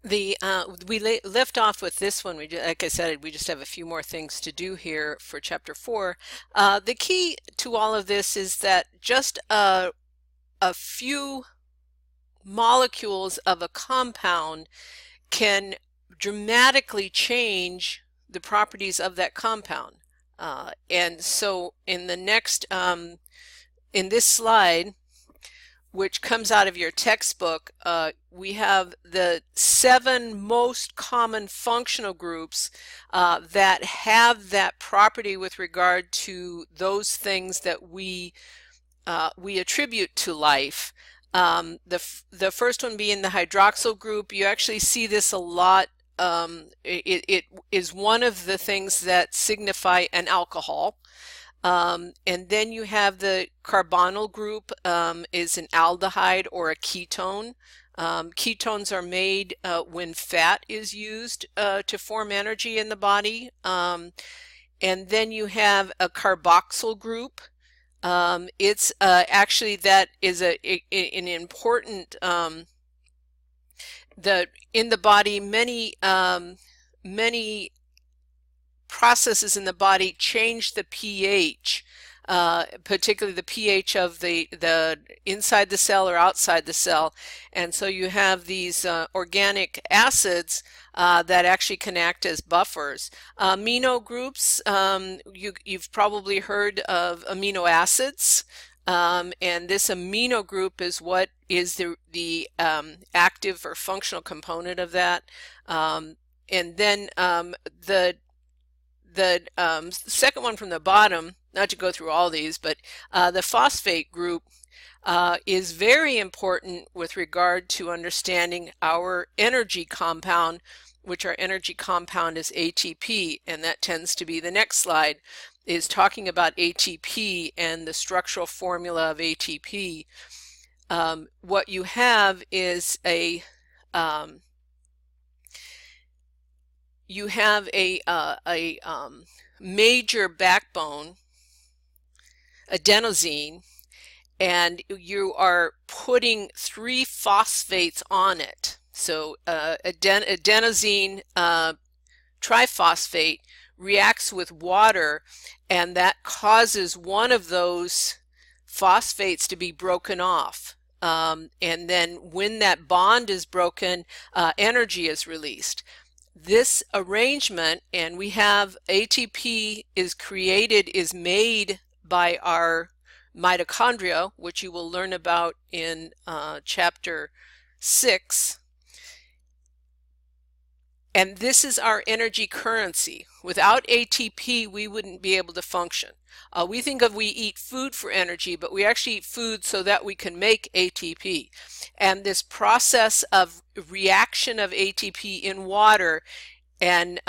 We left off with this one. Like I said, we just have a few more things to do here for chapter 4. The key to all of this is that just a few molecules of a compound can dramatically change the properties of that compound. And so in the next, in this slide, which comes out of your textbook, we have the 7 most common functional groups that have that property with regard to those things that we attribute to life. The first one being the hydroxyl group. You actually see this a lot. It is one of the things that signify an alcohol. And then you have the carbonyl group, is an aldehyde or a ketone. Ketones are made when fat is used to form energy in the body. And then you have a carboxyl group. It's actually that is an important in the body. Many processes in the body change the pH, particularly the pH of the inside the cell or outside the cell, and so you have these organic acids that actually can act as buffers. Amino groups, you've probably heard of amino acids, and this amino group is what is the active or functional component of that. And then the second one from the bottom, not to go through all these, but the phosphate group is very important with regard to understanding our energy compound, which our energy compound is ATP, and that tends to be the next slide, is talking about ATP and the structural formula of ATP. What you have is a major backbone, adenosine, and you are putting 3 phosphates on it. So adenosine triphosphate reacts with water, and that causes one of those phosphates to be broken off. And then when that bond is broken, energy is released. This arrangement, and we have ATP is made by our mitochondria, which you will learn about in chapter 6. And this is our energy currency. Without ATP, we wouldn't be able to function. We think of we eat food for energy, but we actually eat food so that we can make ATP. And this process of reaction of ATP in water and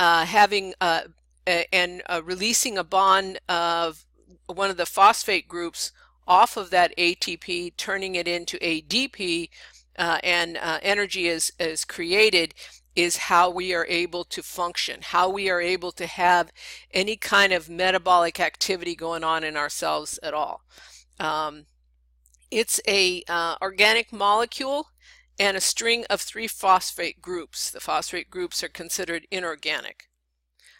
releasing a bond of one of the phosphate groups off of that ATP, turning it into ADP, and energy is created, is how we are able to function, how we are able to have any kind of metabolic activity going on in ourselves at all. It's a organic molecule and a string of 3 phosphate groups. The phosphate groups are considered inorganic,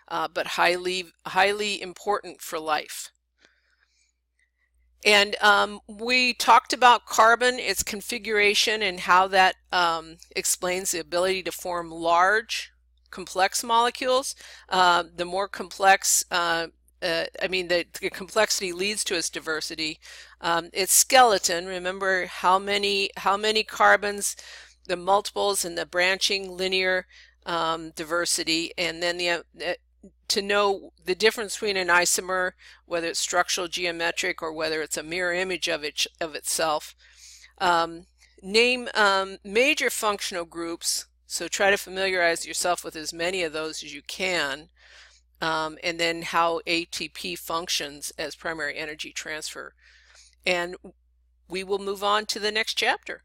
but highly important for life. And we talked about carbon, its configuration, and how that explains the ability to form large, complex molecules. The more complex, the complexity leads to its diversity. Its skeleton, remember how many carbons, the multiples, and the branching linear diversity, and then to know the difference between an isomer, whether it's structural, geometric, or whether it's a mirror image of itself. Name major functional groups, so try to familiarize yourself with as many of those as you can, and then how ATP functions as primary energy transfer. And we will move on to the next chapter.